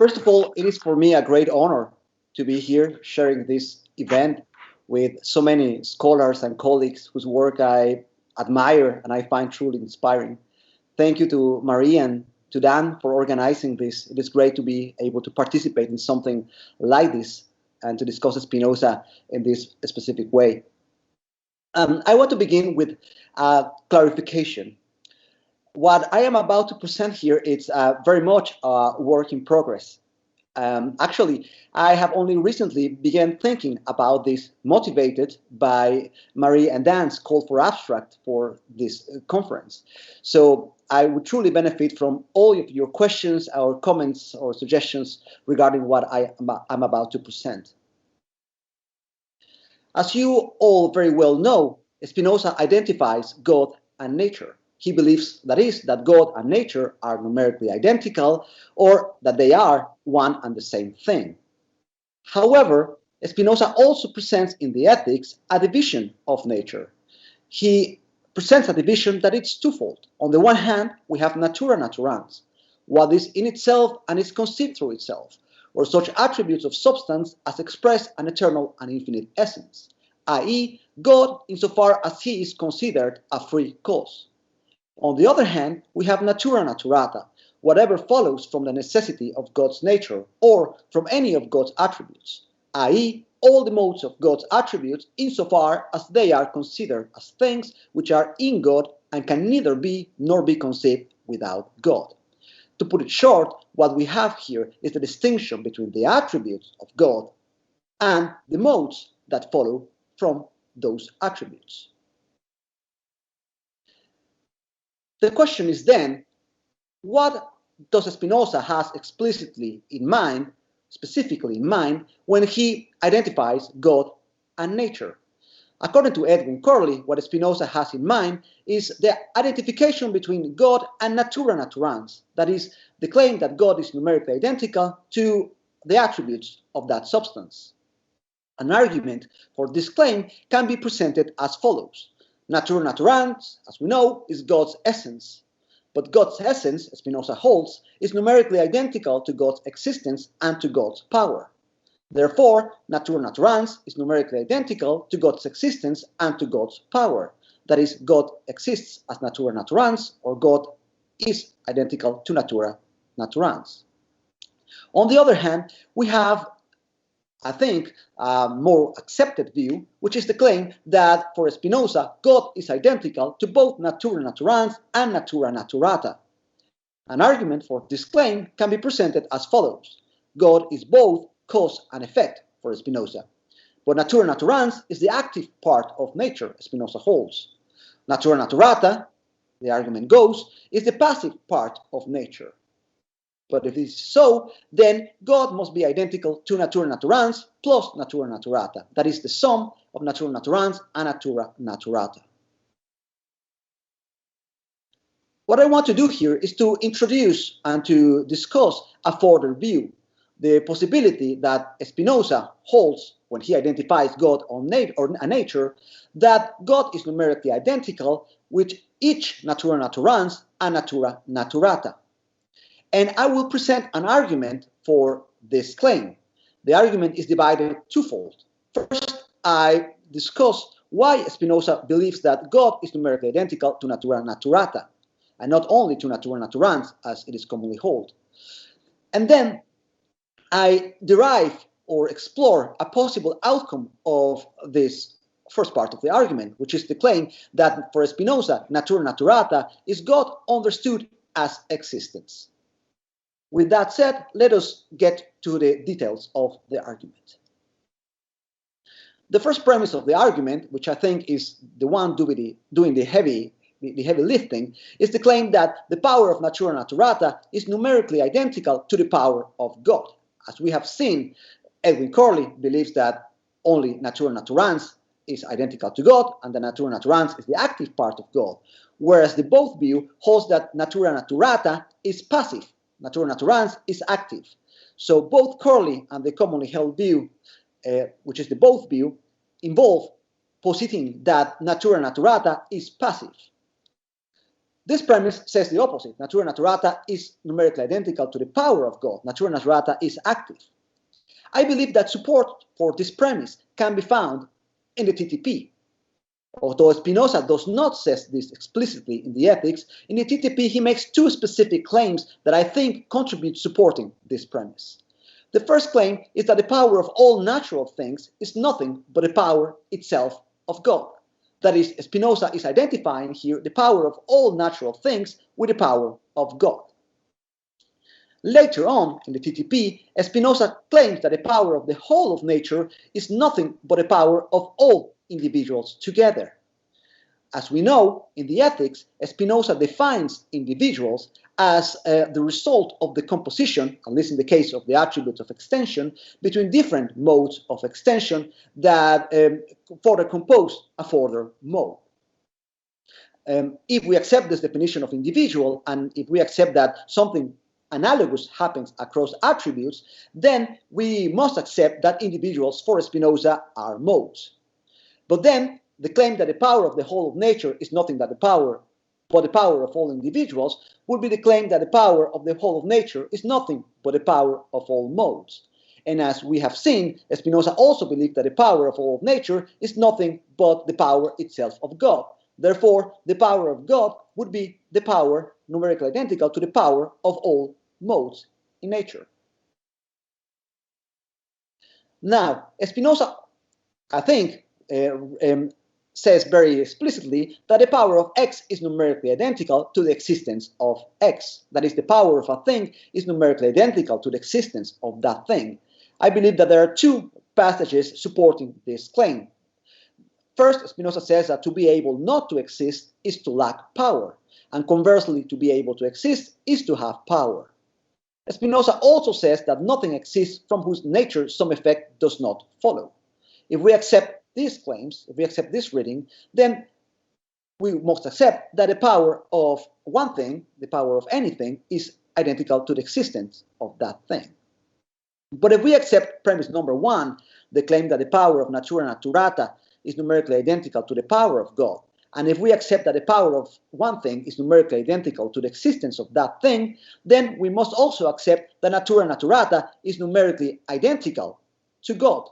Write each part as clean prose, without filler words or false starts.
First of all, it is for me a great honor to be here sharing this event with so many scholars and colleagues whose work I admire and I find truly inspiring. Thank you to Marie and to Dan for organizing this. It is great to be able to participate in something like this and to discuss Spinoza in this specific way. I want to begin with a clarification. What I am about to present here is very much a work in progress. Actually, I have only recently began thinking about this, motivated by Marie and Dan's call for abstract for this conference. So I would truly benefit from all of your questions or comments or suggestions regarding what I'm about to present. As you all very well know, Spinoza identifies God and nature. He believes, that is, that God and nature are numerically identical, or that they are one and the same thing. However, Spinoza also presents in the Ethics a division of nature. He presents a division that is twofold. On the one hand, we have Natura Naturans, what is in itself and is conceived through itself, or such attributes of substance as express an eternal and infinite essence, i.e., God insofar as he is considered a free cause. On the other hand, we have Natura Naturata, whatever follows from the necessity of God's nature or from any of God's attributes, i.e., all the modes of God's attributes insofar as they are considered as things which are in God and can neither be nor be conceived without God. To put it short, what we have here is the distinction between the attributes of God and the modes that follow from those attributes. The question is then, what does Spinoza has explicitly in mind, specifically in mind, when he identifies God and nature? According to Edwin Corley, what Spinoza has in mind is the identification between God and Natura Naturans, that is, the claim that God is numerically identical to the attributes of that substance. An argument for this claim can be presented as follows. Natura Naturans, as we know, is God's essence. But God's essence, Spinoza holds, is numerically identical to God's existence and to God's power. Therefore, Natura Naturans is numerically identical to God's existence and to God's power. That is, God exists as Natura Naturans, or God is identical to Natura Naturans. On the other hand, we have, I think, a more accepted view, which is the claim that for Spinoza, God is identical to both Natura Naturans and Natura Naturata. An argument for this claim can be presented as follows. God is both cause and effect for Spinoza. But Natura Naturans is the active part of nature, Spinoza holds. Natura Naturata, the argument goes, is the passive part of nature. But if it is so, then God must be identical to Natura Naturans plus Natura Naturata. That is the sum of Natura Naturans and Natura Naturata. What I want to do here is to introduce and to discuss a further view, the possibility that Spinoza holds when he identifies God or nature, that God is numerically identical with each Natura Naturans and Natura Naturata. And I will present an argument for this claim. The argument is divided twofold. First, I discuss why Spinoza believes that God is numerically identical to Natura Naturata, and not only to Natura Naturans, as it is commonly held. And then I derive or explore a possible outcome of this first part of the argument, which is the claim that for Spinoza, Natura Naturata is God understood as existence. With that said, let us get to the details of the argument. The first premise of the argument, which I think is the one doing the heavy lifting, is the claim that the power of Natura Naturata is numerically identical to the power of God. As we have seen, Edwin Corley believes that only Natura Naturans is identical to God, and the Natura Naturans is the active part of God, whereas the both view holds that Natura Naturata is passive. Natura Naturans is active. So both Corley and the commonly held view, which is the both view, involve positing that Natura Naturata is passive. This premise says the opposite. Natura Naturata is numerically identical to the power of God. Natura Naturata is active. I believe that support for this premise can be found in the TTP. Although Spinoza does not say this explicitly in the Ethics, in the TTP he makes two specific claims that I think contribute supporting this premise. The first claim is that the power of all natural things is nothing but the power itself of God. That is, Spinoza is identifying here the power of all natural things with the power of God. Later on, in the TTP, Spinoza claims that the power of the whole of nature is nothing but the power of all individuals together. As we know, in the Ethics, Spinoza defines individuals as the result of the composition, at least in the case of the attributes of extension, between different modes of extension that further compose a further mode. If we accept this definition of individual, and if we accept that something analogous happens across attributes, then we must accept that individuals for Spinoza are modes. But then the claim that the power of the whole of nature is nothing but the power of all individuals would be the claim that the power of the whole of nature is nothing but the power of all modes. And as we have seen, Spinoza also believed that the power of all of nature is nothing but the power itself of God. Therefore, the power of God would be the power numerically identical to the power of all modes in nature. Now, Spinoza, I think, says very explicitly that the power of X is numerically identical to the existence of X. That is, the power of a thing is numerically identical to the existence of that thing. I believe that there are two passages supporting this claim. First, Spinoza says that to be able not to exist is to lack power, and conversely, to be able to exist is to have power. Spinoza also says that nothing exists from whose nature some effect does not follow. If we accept these claims, if we accept this reading, then we must accept that the power of one thing, the power of anything, is identical to the existence of that thing. But if we accept premise number one, the claim that the power of Natura Naturata is numerically identical to the power of God, and if we accept that the power of one thing is numerically identical to the existence of that thing, then we must also accept that Natura Naturata is numerically identical to God.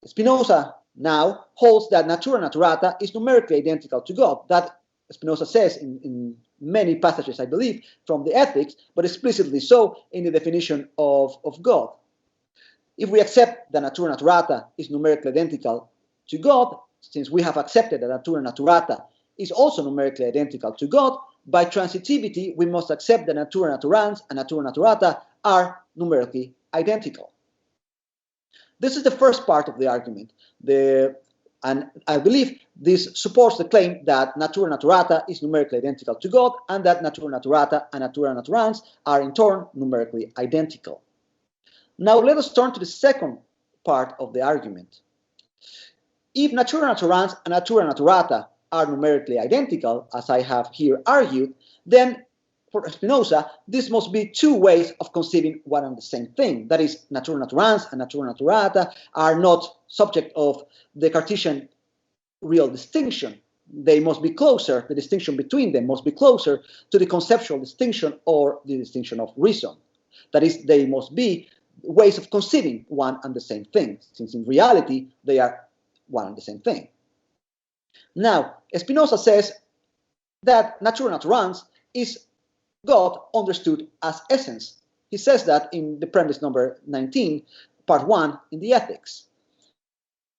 Spinoza now holds that Natura Naturata is numerically identical to God. That Spinoza says in many passages, I believe, from the Ethics, but explicitly so in the definition of God. If we accept that Natura Naturata is numerically identical to God, since we have accepted that Natura Naturata is also numerically identical to God, by transitivity we must accept that Natura Naturans and Natura Naturata are numerically identical. This is the first part of the argument, and I believe this supports the claim that Natura Naturata is numerically identical to God, and that Natura Naturata and Natura Naturans are in turn numerically identical. Now let us turn to the second part of the argument. If Natura Naturans and Natura Naturata are numerically identical, as I have here argued, then for Spinoza, this must be two ways of conceiving one and the same thing. That is, Natura Naturans and Natura Naturata are not subject of the Cartesian real distinction. They must be closer, the distinction between them must be closer to the conceptual distinction or the distinction of reason. That is, they must be ways of conceiving one and the same thing, since in reality they are one and the same thing. Now, Spinoza says that Natura Naturans is God understood as essence. He says that in the premise number 19, part 1 in the Ethics.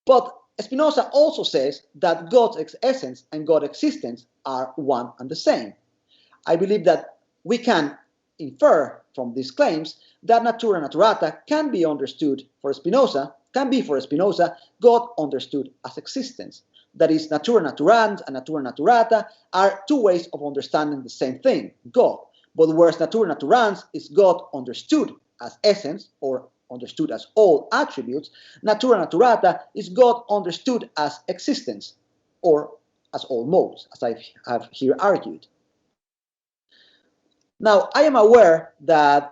But Spinoza also says that God's essence and God's existence are one and the same. I believe that we can infer from these claims that Natura Naturata can be understood for Spinoza, God understood as existence. That is, Natura Naturans and Natura Naturata are two ways of understanding the same thing, God. But whereas Natura Naturans is God understood as essence, or understood as all attributes, Natura Naturata is God understood as existence, or as all modes, as I have here argued. Now, I am aware that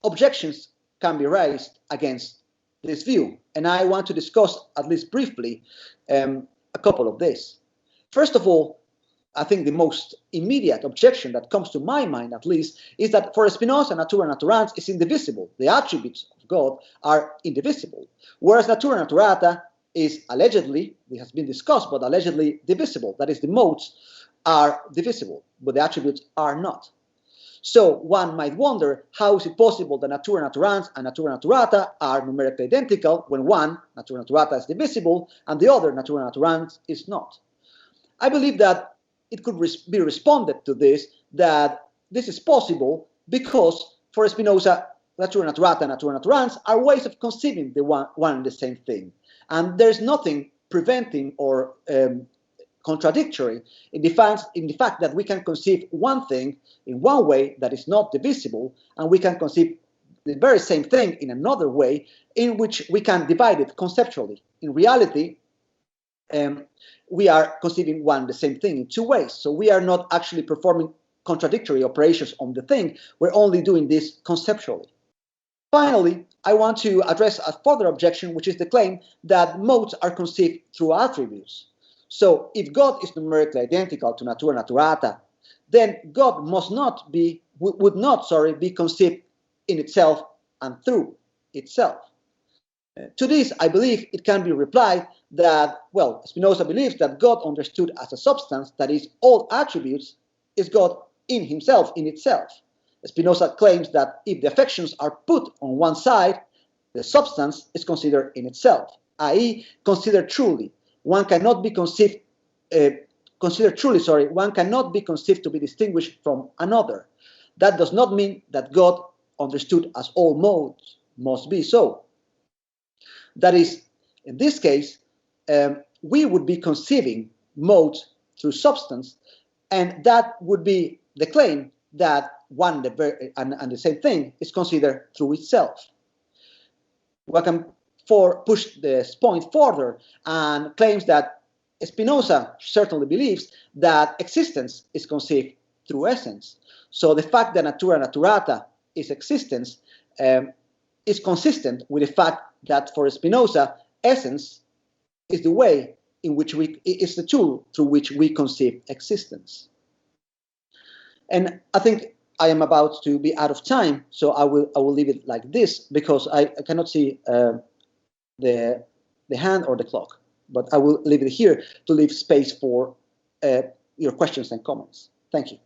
objections can be raised against this view, and I want to discuss, at least briefly, a couple of these. First of all, I think the most immediate objection that comes to my mind, at least, is that for Spinoza, Natura Naturans is indivisible. The attributes of God are indivisible, whereas Natura Naturata is allegedly, it has been discussed, but allegedly divisible. That is, the modes are divisible, but the attributes are not. So one might wonder, how is it possible that Natura Naturans and Natura Naturata are numerically identical when one, Natura Naturata, is divisible and the other, Natura Naturans, is not? I believe that it could be responded to this, that this is possible because for Spinoza, Natura Naturata and Natura Naturans are ways of conceiving the one and the same thing. And there's nothing preventing or contradictory in the fact that we can conceive one thing in one way that is not divisible, and we can conceive the very same thing in another way in which we can divide it conceptually. In reality, we are conceiving the same thing in two ways. So we are not actually performing contradictory operations on the thing. We're only doing this conceptually. Finally, I want to address a further objection, which is the claim that modes are conceived through attributes. So if God is numerically identical to Natura Naturata, then God would not be conceived in itself and through itself. To this, I believe it can be replied that, well, Spinoza believes that God understood as a substance, that is, all attributes, is God in himself, in itself. Spinoza claims that if the affections are put on one side, the substance is considered in itself, i.e., considered truly. One cannot be conceived, one cannot be conceived to be distinguished from another. That does not mean that God understood as all modes must be so. That is, in this case, we would be conceiving modes through substance, and that would be the claim that one and the same thing is considered through itself. One can push this point further and claims that Spinoza certainly believes that existence is conceived through essence. So the fact that Natura Naturata is existence is consistent with the fact that for Spinoza, essence is the way in which is the tool through which we conceive existence. And I think I am about to be out of time, so I will leave it like this because I cannot see the hand or the clock. But I will leave it here to leave space for your questions and comments. Thank you.